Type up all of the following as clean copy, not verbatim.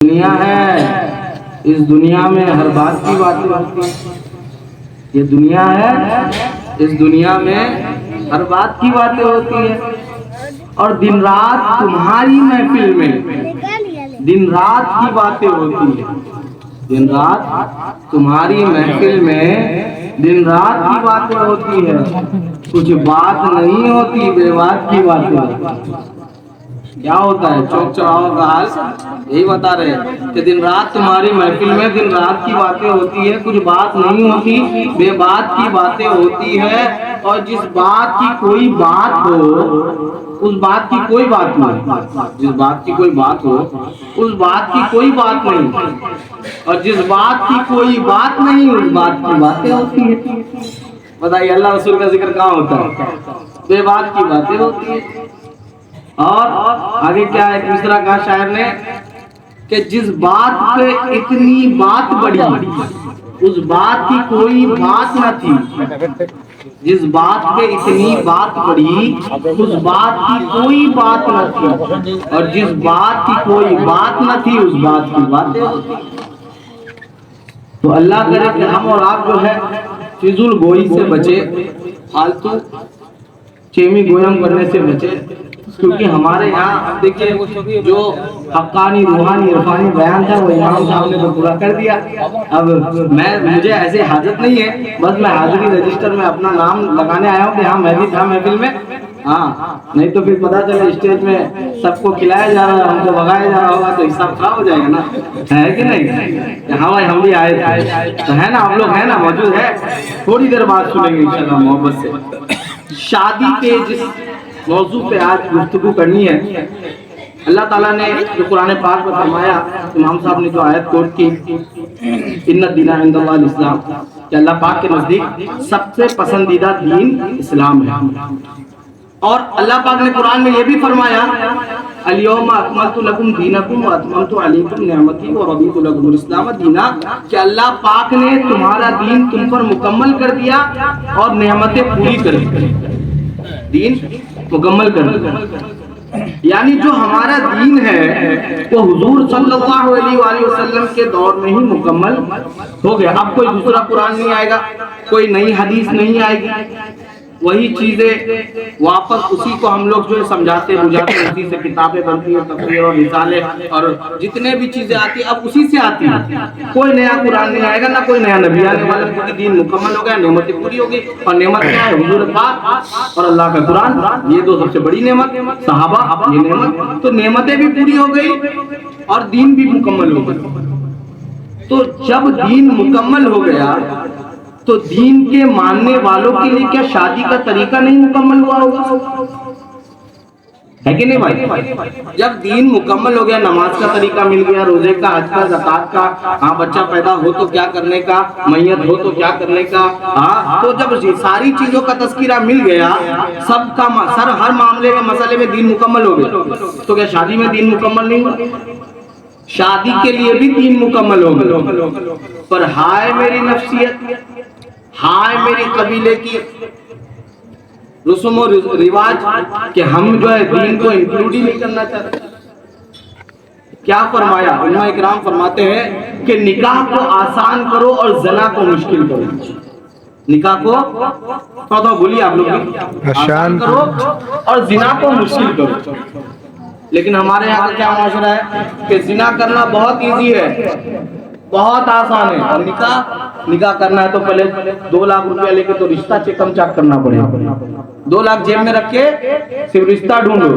دنیا ہے، اس دنیا میں ہر بات کی باتیں ہوتی ہیں. یہ دنیا ہے، اس دنیا میں ہر بات کی باتیں ہوتی ہیں. اور دن رات تمہاری محفل میں دن رات کی باتیں ہوتی ہیں. دن رات تمہاری محفل میں دن رات کی باتیں ہوتی ہے. کچھ بات نہیں ہوتی، بے بات کی باتیں ہوتی ہیں. کیا ہوتا ہے چوک چوراہوں کا حال؟ یہی بتا رہے ہیں کہ دن رات تمہاری محفل میں دن رات کی باتیں ہوتی ہے. کچھ بات نہیں ہوتی، بے بات کی باتیں ہوتی ہے. اور جس بات کی کوئی بات ہو اس بات کی کوئی بات نہیں. جس بات کی کوئی بات ہو اس بات کی کوئی بات نہیں. اور جس بات کی کوئی بات نہیں اس بات کی باتیں ہوتی ہیں. بتائیے اللہ رسول کا ذکر کہاں ہوتا ہے؟ بے بات کی باتیں ہوتی ہیں. اور آگے کیا ہے دوسرا کہا شاعر نے کہ جس بات پہ اتنی بات بڑی اس بات کی کوئی بات نہ تھی. جس بات پہ اتنی بات بڑی اس بات کی کوئی بات نہ تھی. اور جس بات کی کوئی بات نہ تھی اس بات کی باتیں ہوتی. تو اللہ کرے کہ ہم اور آپ جو ہے فضول گوئی سے بچے، فالتو چیمی گویم کرنے سے بچے. کیونکہ ہمارے یہاں دیکھیے جو حقانی روحانی عرفانی بیان تھا وہ امام صاحب نے تو پورا کر دیا. اب مجھے ایسے حاجت نہیں ہے، بس میں حاضری رجسٹر میں اپنا نام لگانے آیا ہوں کہ ہاں میں بھی تھا محفل میں. ہاں نہیں تو پھر پتا چلے اسٹیج میں سب کو کھلایا جا رہا ہے، ہم کو بھگایا جا رہا ہوگا تو حساب خراب ہو جائے گا نا. ہے کہ نہیں؟ ہاں بھائی ہم بھی آئے تھے تو ہے نا، آپ لوگ ہیں نا، موجود ہے. تھوڑی دیر بعد سنیں گے انشاءاللہ محبت سے. شادی کے جس موضوع پہ آج گفتگو کرنی ہے، اللہ تعالیٰ نے جو قرآن پاک میں فرمایا، امام صاحب نے جو آیت کوٹ کی ان الدین عند اللہ الاسلام، کہ اللہ پاک کے نزدیک سب سے پسندیدہ دین اسلام ہے. اور اللہ پاک نے قرآن میں یہ بھی فرمایا الیوم اکملت لکم دینکم واتممت علیکم نعمتی ورضیت لکم الاسلام دینا، کہ اللہ پاک نے تمہارا دین تم پر مکمل کر دیا اور نعمتیں پوری کر دی. دین مکمل کر دیا یعنی جو ہمارا دین ہے وہ حضور صلی اللہ علیہ وآلہ وسلم کے دور میں ہی مکمل ہو گیا. اب کوئی دوسرا قرآن نہیں آئے گا، کوئی نئی حدیث نہیں آئے گی. وہی چیزیں واپس اسی کو ہم لوگ جو ہے سمجھاتے بجھاتے، اسی سے کتابیں بنتی ہیں، تفسیر اور رسالے اور جتنے بھی چیزیں آتی ہیں اب اسی سے آتی ہیں. کوئی نیا قرآن نہیں آئے گا، نہ کوئی نیا نبی آنے والا، کیونکہ دین مکمل ہو گیا، نعمتیں پوری ہو گئی. اور نعمت کیا ہے؟ حضور پاک اور اللہ کا قرآن، یہ دو سب سے بڑی نعمت. صحابہ یہ نعمت، تو نعمتیں بھی پوری ہو گئی اور دین بھی مکمل ہو گیا. تو جب دین مکمل ہو گیا تو دین کے ماننے والوں کے لیے کیا شادی کا طریقہ نہیں مکمل ہوا ہوگا؟ ہے کہ نہیں بھائی؟ جب دین مکمل ہو گیا، نماز کا طریقہ مل گیا، روزے کا، حج کا، زکات کا، ہاں بچہ پیدا ہو تو کیا کرنے کا، میت ہو تو کیا کرنے کا، ہاں تو جب ساری چیزوں کا تذکرہ مل گیا، سب کا ہر معاملے میں مسئلے میں دین مکمل ہو گیا، تو کیا شادی میں دین مکمل نہیں ہوا؟ شادی کے لیے بھی دین مکمل ہو گیا. پر ہائے میری نفسیت، ہائے میری قبیلے کی رسم و رواج کہ ہم جو ہے دین کو انکلوڈ ہی نہیں کرنا چاہتے. کیا فرمایا؟ علماء اکرام فرماتے ہیں کہ نکاح کو آسان کرو اور زنا کو مشکل کرو. نکاح کو تو بولیے آپ لوگ، آسان کرو اور زنا کو مشکل کرو. لیکن ہمارے یہاں کا کیا معاشرہ ہے کہ زنا کرنا بہت ایزی ہے، بہت آسان ہے، اور نکاح کرنا ہے تو پہلے 2 لاکھ روپیہ لے کے تو رشتہ چکم چاک کرنا پڑے گا. 2 لاکھ جیب میں رکھ کے صرف رشتہ ڈھونڈو.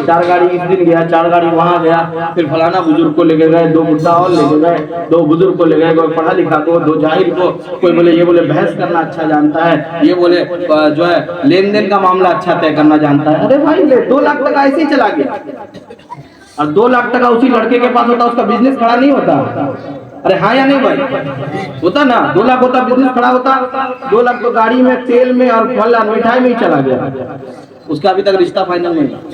4 گاڑی اس دن گیا، 4 گاڑی وہاں گیا، پھر فلانا بزرگ کو لے کے گئے، 2 بڈھا اور لے کے گئے، 2 بزرگ کو لے گئے، کوئی پڑھا لکھا کو، 2 جاہل کو. کوئی بولے یہ بولے بحث کرنا اچھا جانتا ہے، یہ بولے جو ہے لین دین کا معاملہ اچھا طے کرنا جانتا ہے. ارے بھائی 2 لاکھ تک ایسے ہی چلا گیا. اور 2 لاکھ ٹکا اسی لڑکے کے پاس ہوتا، اس کا بزنس کھڑا نہیں ہوتا. ارے ہاں یا نہیں بھائی؟ ہوتا نا، 2 لاکھ ہوتا، بزنس کھڑا ہوتا. 2 لاکھ تو گاڑی میں، تیل میں اور پھل اور مٹھائی میں ہی چلا گیا، اس کا ابھی تک رشتہ فائنل نہیں ہوا.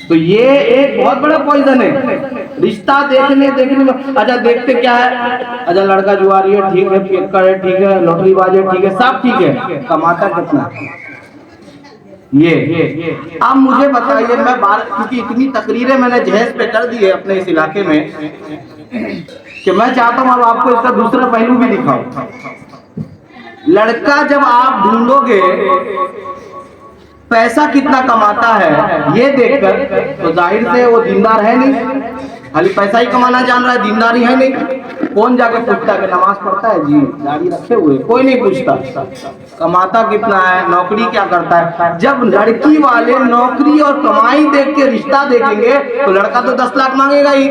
تو یہ ایک بہت بڑا پوائزن ہے رشتہ دیکھنے میں. اچھا دیکھتے کیا ہے؟ اچھا لڑکا جواری ہے، ٹھیک ہے، پکڑ ہے، ٹھیک ہے، لوٹری باز ہے، ٹھیک ہے، سب ٹھیک ہے، کماتا کتنا؟ یہ اب مجھے بتائیے، میں کیونکہ اتنی تقریریں میں نے جہیز پہ کر دی ہے اپنے اس علاقے میں کہ میں چاہتا ہوں اب آپ کو اس کا دوسرا پہلو بھی دکھاؤں. لڑکا جب آپ ڈھونڈو گے پیسہ کتنا کماتا ہے یہ دیکھ کر، تو ظاہر سے وہ دیندار ہے نہیں، خالی پیسہ ہی کمانا جان رہا ہے، دینداری ہے نہیں. کون جا کے پوچھتا ہے کہ نماز پڑھتا ہے؟ جی داڑھی رکھے ہوئے. کوئی نہیں پوچھتا. کماتا کتنا ہے، نوکری کیا کرتا ہے. جب لڑکی والے نوکری اور کمائی دیکھ کے رشتہ دیکھیں گے تو لڑکا تو 10 لاکھ مانگے گا ہی.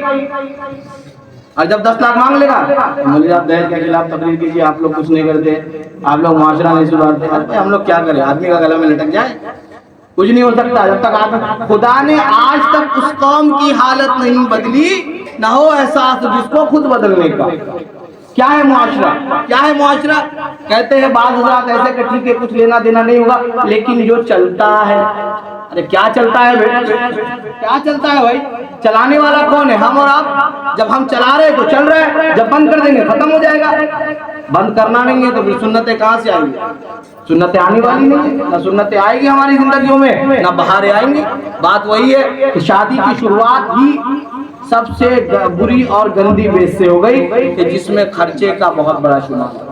اور جب 10 لاکھ مانگ لے گا، مولوی آپ دہیج کے خلاف تقریر کیجیے، آپ لوگ کچھ نہیں کرتے، آپ لوگ معاشرہ نہیں سدھارتے. ارے ہم لوگ کیا کریں، آدمی کا گلا میں لٹک جائے، کچھ نہیں ہو سکتا جب تک آپ. خدا نے آج تک اس قوم کی حالت نہیں بدلی، نہ ہو احساس جس کو خود بدلنے کا. کیا ہے معاشرہ؟ کیا ہے معاشرہ؟ کہتے ہیں بعض حضرات ایسے کہ ٹھیک ہے کچھ لینا دینا نہیں ہوگا، لیکن جو چلتا ہے. ارے کیا چلتا ہے بھائی؟ کیا چلتا ہے بھائی؟ چلانے والا کون ہے؟ ہم اور آپ. جب ہم چلا رہے تو چل رہے ہیں، جب بند کر دیں گے ختم ہو جائے گا. بند کرنا نہیں ہے تو پھر سنتیں کہاں سے آئیں گی؟ سنتیں آنے والی نہیں ہے، نہ سنتیں آئے گی ہماری زندگیوں میں، نہ بہاریں آئیں گی. بات وہی ہے کہ شادی کی شروعات ہی سب سے بری اور گندی بیس سے ہو گئی کہ جس میں خرچے کا بہت بڑا شمار ہے.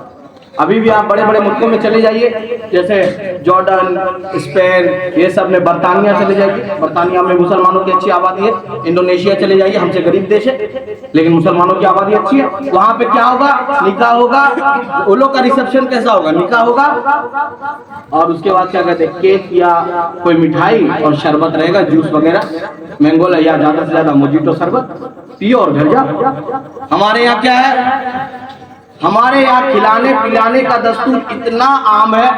ابھی بھی آپ بڑے بڑے ملکوں میں چلے جائیے، جیسے جارڈن، اسپین، یہ سب میں، برطانیہ چلے جائیے، برطانیہ میں مسلمانوں کی اچھی آبادی ہے. انڈونیشیا چلے جائیے، ہم سے غریب دیش ہے لیکن مسلمانوں کی آبادی اچھی ہے. وہاں پہ کیا ہوگا؟ نکاح ہوگا. وہ لوگ کا ریسپشن کیسا ہوگا؟ نکاح ہوگا اور اس کے بعد کیا کہتے ہیں، کیک یا کوئی مٹھائی اور شربت رہے گا، جوس وغیرہ، مینگو یا زیادہ سے زیادہ موجیٹو شربت پیو اور گھر جاؤ. ہمارے یہاں کیا ہے؟ ہمارے یہاں کھلانے پلانے کا دستور اتنا عام ہے،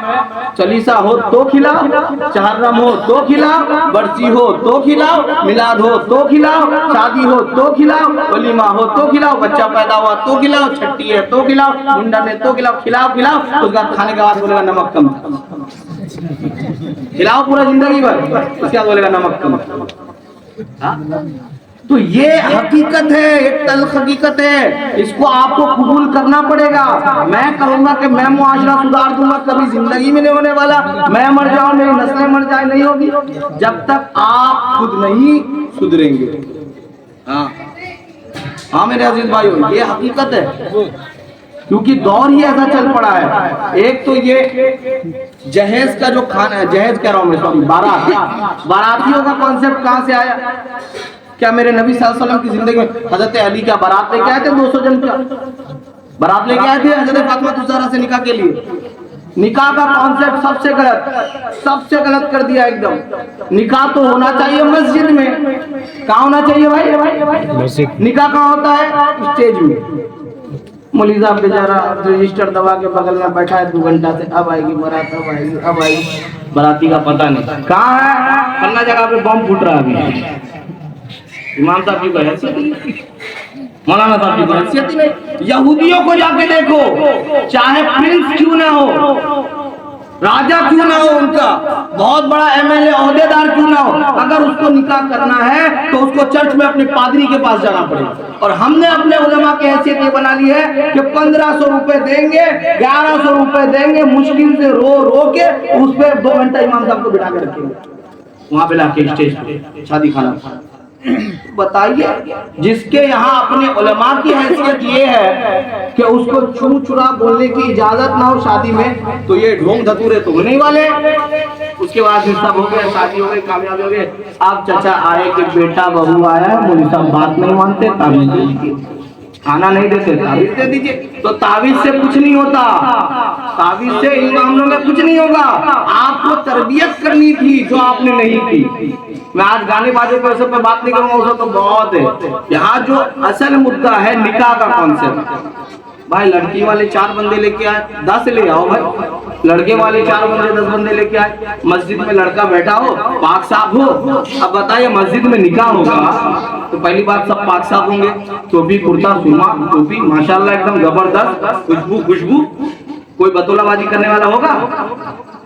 چلیسا ہو تو کھلاؤ، چہرم ہو تو کھلاؤ، برسی ہو تو کھلاؤ، میلاد ہو تو کھلاؤ، شادی ہو تو کھلاؤ، ولیمہ ہو تو کھلاؤ، بچہ پیدا ہوا تو کھلاؤ، چھٹی ہے تو کھلاؤ، منڈن ہے تو کھلاؤ. کھلاؤ کھلاؤ، اس کے بعد کھانے کے بعد بولے گا نمک کم. کھلاؤ پورا زندگی بھر، اس کے بعد بولے گا نمک کم. تو یہ حقیقت ہے، ایک تلخ حقیقت ہے، اس کو آپ کو قبول کرنا پڑے گا. میں کہوں گا کہ میں معاشرہ سدھار دوں گا، کبھی زندگی میں نہیں ہونے والا. میں مر جاؤں، میری نسلیں مر جائیں، نہیں ہوگی جب تک آپ خود نہیں سدھریں گے. ہاں میرے عزیز بھائیو، یہ حقیقت ہے، کیونکہ دور ہی ایسا چل پڑا ہے. ایک تو یہ جہیز کا جو کھانا ہے، جہیز کہہ رہا ہوں میں، سوری، بارات، باراتیوں کا کانسیپٹ کہاں سے آیا؟ کیا میرے نبی صلی اللہ علیہ وسلم کی زندگی میں حضرت علی کیا بارات لے کے آئے تھے؟ 200 جن کا بارات لے کے آئے تھے حضرت فاطمہ الزہرا سے نکاح کے لیے. نکاح کا کانسیپٹ سب سے غلط، سب سے غلط کر دیا ایک دم. نکاح تو ہونا چاہیے مسجد میں. کہاں ہونا چاہیے بھائی؟ نکاح کہاں ہوتا ہے؟ اسٹیج میں. مولوی صاحب بیچارہ رجسٹر دبا کے بغل میں بیٹھا ہے 2 گھنٹہ سے، اب آئے گی بارات، اب آئے گی، اب آئے گی. باراتی کا پتہ نہیں کہاں ہے. فلاں جگہ پہ بم پھوٹ رہا ہے. ابھی امام صاحب کی کوئی حیثیت نہیں، مولانا صاحب کی کوئی حیثیت نہیں. یہودیوں کو جا کے دیکھو، چاہے پرنس کیوں نہ ہو، راجہ کیوں نہ ہو، ان کا بہت بڑا MLA عہدے دار کیوں نہ ہو، اگر اس کو نکاح کرنا ہے تو اس کو چرچ میں اپنے پادری کے پاس جانا پڑے. اور ہم نے اپنے علماء کی حیثیت یہ بنا لی ہے کہ 1500 روپے دیں گے، 1100 روپے دیں گے، مشکل سے رو رو کے اس پہ 2 گھنٹہ امام صاحب کو بٹھا کے رکھیں گے وہاں پہ لا کے اسٹیج پہ شادی خانہ. بتائیے، جس کے یہاں اپنے علماء کی حیثیت یہ ہے کہ اس کو چھو چھڑا بولنے کی اجازت نہ ہو شادی میں، تو یہ ڈھونگ دھتورے تو ہونے ہی والے. اس کے بعد سب ہو گئے، شادی ہو گئی، کامیابی ہو گئے. اب چچا آئے کہ بیٹا بہو آیا ہے، مولوی صاحب بات نہیں مانتے، تعویذ دے دیجیے. کھانا نہیں دیتے، تعویذ دے دیجیے. تو تعویذ سے کچھ نہیں ہوتا، تعویذ سے ان معاملوں میں کچھ نہیں ہوگا. آپ کو تربیت کرنی تھی جو آپ نے نہیں کی. میں آج گانے بازے پر سب پہ بات نہیں کروں گا، اسے تو بہت ہے. یہاں جو اصل مدعا ہے نکاح کا کانسیپٹ. بھائی لڑکی والے 4 بندے لے کے آئے، 10 لے آؤ بھائی. لڑکے والے 4 بندے 10 بندے لے کے آئے. مسجد میں لڑکا بیٹھا ہو، پاک صاف ہو. اب بتائیے مسجد میں نکاح ہوگا تو پہلی بات سب پاک صاف ہوں گے، ٹوپی کرتا سرما ٹوپی ماشاءاللہ ایک دم زبردست، خوشبو. کوئی بطولہ بازی کرنے والا ہوگا؟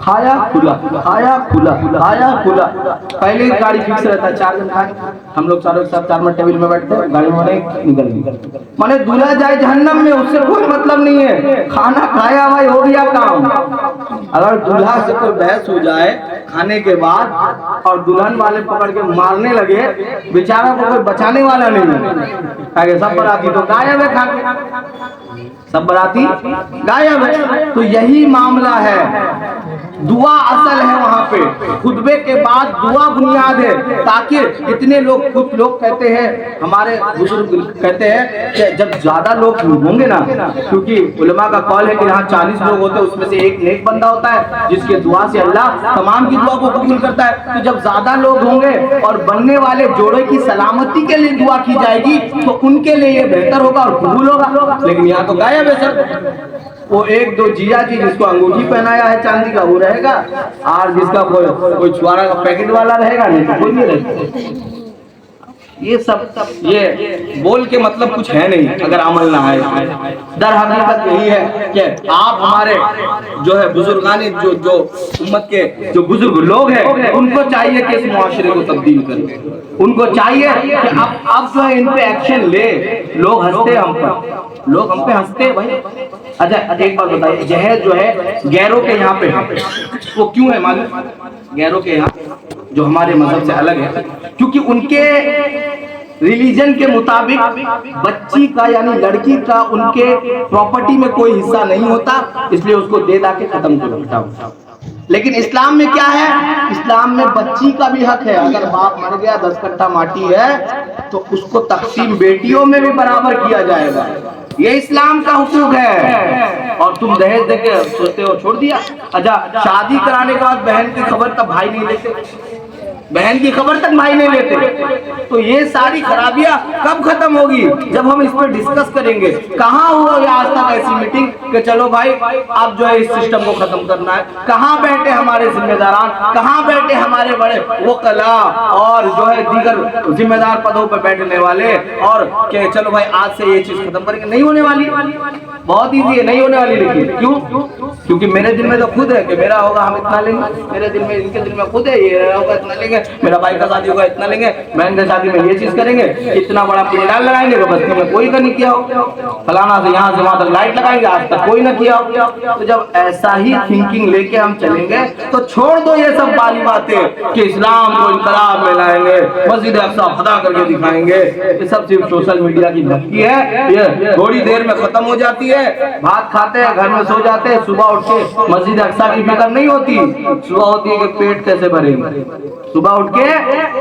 کھایا کھلا کھایا کھلا کھایا کھلا. پہلے گاڑی فکس رہتا ہے 4 جن کھائیں, ہم لوگ چاروں کے ساتھ 4 میں ٹیبل میں بیٹھتے ہیں, گاڑی میں نکل گئی. مانے دولہا جائے جہنم میں, اس سے کوئی مطلب نہیں ہے, کھانا کھایا بھائی ہو گیا کام. اگر دولہا سے کوئی بحث ہو جائے کھانے کے بعد اور دلہن والے پکڑ کے مارنے لگے, بیچارہ کو کوئی بچانے والا نہیں ہے, سب براتی تو غائب ہے کھا کے, سب براتی غائب ہے. تو یہی معاملہ ہے, دعا اصل ہے وہاں پہ, خطبے کے بعد دعا بنیاد ہے. تاکہ اتنے لوگ, کچھ لوگ کہتے ہیں, ہمارے بزرگ کہتے ہیں کہ جب زیادہ لوگ ہوں گے نا, کیونکہ علماء کا قول ہے کہ یہاں 40 لوگ ہوتے ہیں, اس میں سے ایک نیک بندہ ہوتا ہے جس کے دعا سے اللہ تمام کی دعا کو قبول کرتا ہے. تو جب زیادہ لوگ ہوں گے اور بننے والے جوڑے کی سلامتی کے لیے دعا کی جائے گی تو ان کے لیے یہ بہتر ہوگا اور قبول ہوگا. لیکن یہاں تو غائب ہے سر, وہ 1-2 جیا جی جس کو انگوٹھی پہنایا ہے چاندی کا وہ رہے گا, اور جس کا کوئی چھوارا کا پیکٹ والا رہے گا, نہیں تو کوئی نہیں رہے گا. یہ سب یہ بول کے مطلب کچھ ہے نہیں اگر عمل نہ آئے. در حقیقت یہی ہے کہ آپ ہمارے جو ہے بزرگان, جو امت کے جو بزرگ لوگ ہیں, ان کو چاہیے کہ اس معاشرے کو تبدیل کریں. ان کو چاہیے کہ اب جو ہے ان پہ ایکشن لے. لوگ ہنستے ہم پر, لوگ ہم پہ ہنستے بھائی. اچھا ایک بات بتائیے, جہیز جو ہے غیروں کے یہاں پہ ہے, وہ کیوں ہے معلوم؟ غیروں کے یہاں جو ہمارے مذہب سے الگ ہے, کیونکہ ان کے ریلیجن کے مطابق بچی کا یعنی لڑکی کا ان کے پراپرٹی میں کوئی حصہ نہیں ہوتا, اس لیے اس کو دے دا کے ختم کر دیتا. لیکن اسلام میں کیا ہے؟ اسلام میں بچی کا بھی حق ہے. اگر باپ مر گیا 10 کٹھا ماٹی ہے تو اس کو تقسیم بیٹیوں میں بھی برابر کیا جائے گا. یہ اسلام کا حقوق ہے. اور تم دہیج دے کے سوچتے ہو چھوڑ دیا. اچھا شادی کرانے کے بعد بہن کی خبر تب بھائی نہیں لیتے, بہن کی خبر تک بھائی نہیں لیتے. تو یہ ساری خرابیاں کب ختم ہوگی؟ جب ہم اس پہ ڈسکس کریں گے. کہاں ہوا یہ آج تک ایسی میٹنگ کہ چلو بھائی اب جو ہے اس سسٹم کو ختم کرنا ہے؟ کہاں بیٹھے ہمارے ذمہ داران, کہاں بیٹھے ہمارے بڑے وکلاء اور جو ہے دیگر ذمہ دار پدوں پہ بیٹھنے والے, اور کہ چلو بھائی آج سے یہ چیز ختم کریں گے؟ نہیں ہونے والی, بہت ایزی ہے, نہیں ہونے والی. لیکن کیوں؟ کیونکہ میرے دل میں تو خود ہے کہ میرا ہوگا ہم اتنا لیں گے, میرے دل میں, ان کے دل میں خود ہے یہ ہوگا اتنا لیں گے, میرا بھائی کا شادی ہوگا اتنا لیں گے, بہن کا شادی میں یہ چیز کریں گے, اتنا بڑا پنڈال لگائیں گے کہ بستی میں کوئی کا نہیں کیا ہو, فلانا سے یہاں سے وہاں تک لائٹ لگائیں گے آج تک کوئی نہ کیا ہو. تو جب ایسا ہی تھنکنگ لے کے ہم چلیں گے تو چھوڑ دو یہ سب بالی باتیں کہ اسلام کو انقلاب میں لائیں گے, مسجد اقصی فتح کر کے دکھائیں گے. یہ سب صرف سوشل میڈیا کی دھمکی ہے, یہ تھوڑی دیر میں ختم ہو جاتی ہے. بھات کھاتے ہیں, گھر میں سو جاتے ہیں, صبح اٹھ کے مسجد اقصی کی فکر نہیں ہوتی. صبح ہوتی ہے کہ پیٹ کیسے بھریں گے. صبح اٹھ کے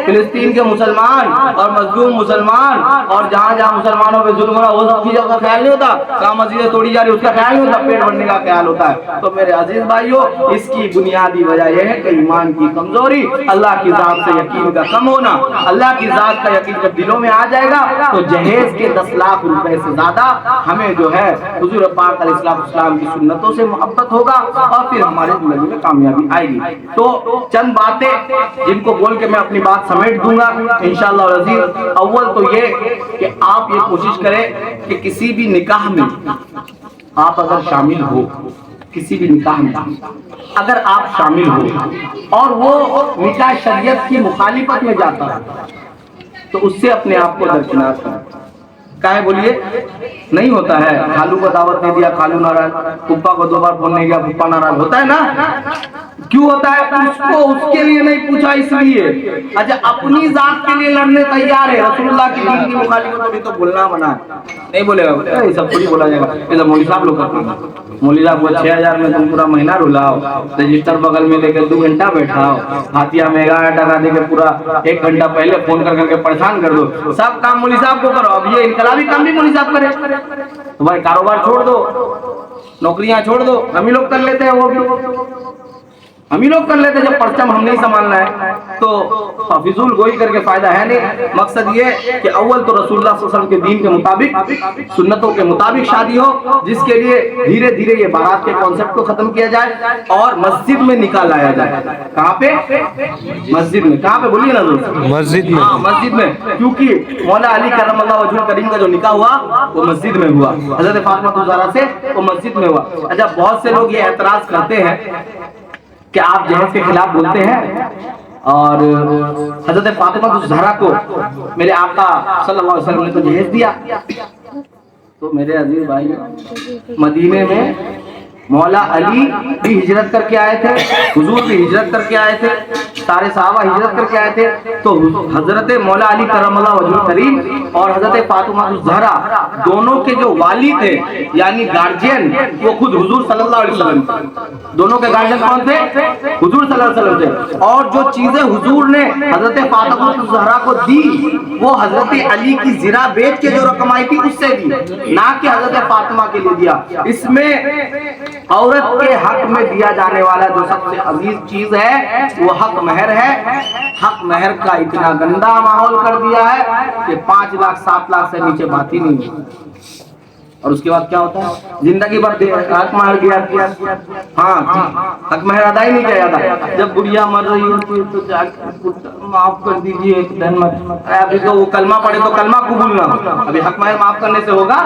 فلسطین کے مسلمان اور مظلوم مسلمان اور جہاں جہاں مسلمانوں پہ ظلم ہو رہا وہ سب چیزوں کا خیال نہیں ہوتا, کہاں مسجدیں توڑی جا رہی اس کا خیال نہیں ہوتا, پیٹ بھرنے کا خیال ہوتا ہے. تو میرے عزیز بھائیو, اس کی بنیادی وجہ یہ ہے کہ ایمان کی کمزوری, اللہ کی ذات سے یقین کا کم ہونا. اللہ کی ذات کا یقین جب دلوں میں آ جائے گا تو جہیز کے 10 لاکھ روپے سے زیادہ ہمیں جو ہے حضور پاک علیہ السلام کی سنتوں سے محبت ہوگا اور پھر ہمارے زندگی میں کامیابی آئے گی. تو چند باتیں جن کو بول کے میں اپنی بات سمیٹ دوں گا انشاءاللہ العزیز. اول تو یہ کہ آپ یہ کوشش کریں کہ کسی بھی نکاح میں آپ اگر شامل ہو, کسی بھی نکاح میں اگر آپ شامل ہو اور وہ نکاح شریعت کی مخالفت میں جاتا ہے تو اس سے اپنے آپ کو درکنار کریں. کہے بولیے نہیں ہوتا ہے, خالو کو دعوت نہیں دیا خالو ناراض, پھپھا کو 2 بار فون نہیں کیا پھپھا ناراض, ہوتا ہے نا. کیوں ہوتا ہے؟ اس کو اس کے لیے نہیں پوچھا اس لیے. اچھا اپنی ذات کے لیے لڑنے تیار ہے, رسول اللہ کی دین کی مخالفت بھی تو بولنا منع ہے, نہیں بولے گا, یہ سب تھوڑی بولا جائے گا. یہ سب مولوی صاحب لوگ کرتے ہیں. مولوی صاحب کو 6000 میں تم پورا مہینہ رلاؤ, رجسٹر بغل میں لے کے 2 گھنٹہ بیٹھاؤ, ہاتھیہ میں 11 ٹکا دے کے پورا 1 گھنٹہ پہلے فون کر کے پریشان کر دو. سب کام مولوی صاحب کو کرو. اب یہ انقلابی کام بھی مولوی صاحب کرے. تمہارے کاروبار چھوڑ دو, نوکریاں چھوڑ دو, ہم ہی لوگ کر لیتے ہیں, وہ بھی ہم ہی لوگ کر لیتے. جب پرچم ہم نہیں سنبھالنا ہے تو فضول گوئی کر کے فائدہ ہے نہیں. مقصد یہ کہ اول تو رسول اللہ صلی اللہ علیہ وسلم کے دین کے مطابق سنتوں کے مطابق شادی ہو, جس کے لیے دھیرے دھیرے یہ بارات کے کانسیپٹ کو ختم کیا جائے اور مسجد میں نکاح لایا جائے. کہاں پہ؟ مسجد میں. کہاں پہ بولیے نا دوست؟ مسجد میں. ہاں مسجد میں, کیونکہ مولا علی کرم اللہ وجہ کریم کا جو نکاح ہوا وہ مسجد میں ہوا, حضرت فاطمہ الزہرا سے وہ مسجد میں ہوا. اچھا بہت سے لوگ یہ اعتراض کرتے ہیں کہ آپ جہیز کے خلاف بولتے ہیں اور حضرت فاطمہ الزہرا کو میرے آقا صلی اللہ علیہ وسلم نے تو جہیز دیا. تو میرے عزیز بھائی مدینے میں مولا علی بھی ہجرت کر کے آئے تھے, حضور بھی ہجرت کر کے آئے تھے, سارے صحابہ ہجرت کر کے آئے تھے. تو حضرت مولا علی کرم اللہ وجہ کریم اور حضرت فاطمہ الزہرا دونوں کے جو والی تھے یعنی گارجین وہ خود حضور صلی اللہ علیہ وسلم تھے. دونوں کے گارجین کون تھے؟ حضور صلی اللہ علیہ وسلم تھے. اور جو چیزیں حضور نے حضرت فاطمہ الزہرا کو دی وہ حضرت علی کی زرہ بیچ کے جو رقم آئی تھی اس سے دی, نہ کہ حضرت فاطمہ کے لیے دیا. اس میں عورت کے حق میں دیا جانے والا جو سب سے عزیز چیز ہے وہ حق مہر ہے. حق مہر کا اتنا گندا ماحول کر دیا ہے کہ 5 لاکھ 7 لاکھ سے نیچے بات ہی نہیں ہے. اور اس کے بعد کیا ہوتا ہے؟ زندگی بھر حق مہر دیا, ہاں حق مہر ادا ہی نہیں کیا جاتا. جب گڑیا مر رہی ہوتی ہے تو معاف کر دیجیے, ابھی تو وہ کلمہ پڑھے تو کلمہ قبول نہ, ابھی حق مہر معاف کرنے سے ہوگا؟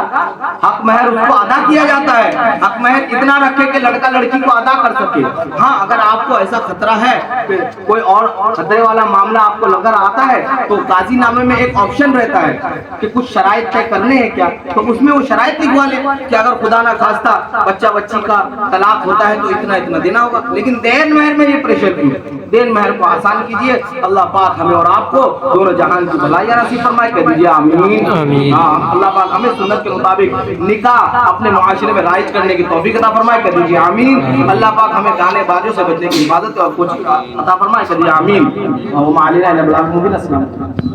حق مہر اس کو ادا کیا جاتا ہے. حق مہر اتنا رکھے کہ لڑکا لڑکی کو ادا کر سکے. ہاں اگر آپ کو ایسا خطرہ ہے کہ کوئی اور خطرے والا معاملہ آپ کو نظر آتا ہے تو قاضی نامے میں ایک آپشن رہتا ہے کہ کچھ شرائط طے کرنے ہیں کیا, تو اس میں وہ شرائط لکھوا لے کہ اگر خدا نہ خواستہ بچہ بچی کا طلاق ہوتا ہے تو اتنا اتنا دینا ہوگا. لیکن دین مہر میں یہ پریشر کیوں؟ دین مہر کو آسان کیجئے. اللہ پاک ہمیں اور آپ کو دونوں جہان کی بھلائیاں نصیب فرمائے. کہہ دیجئے آمین. ہاں اللہ پاک ہمیں سنت کے مطابق نکاح اپنے معاشرے میں رائج کرنے کی توفیق عطا فرمائے. کہہ دیجئے آمین. اللہ پاک ہمیں گانے بازوں سے بچنے کی حفاظت اور کچھ عطا فرمائے. کہہ دیجئے آمین. وما علینا الا البلاغ المبین. السلام علیکم.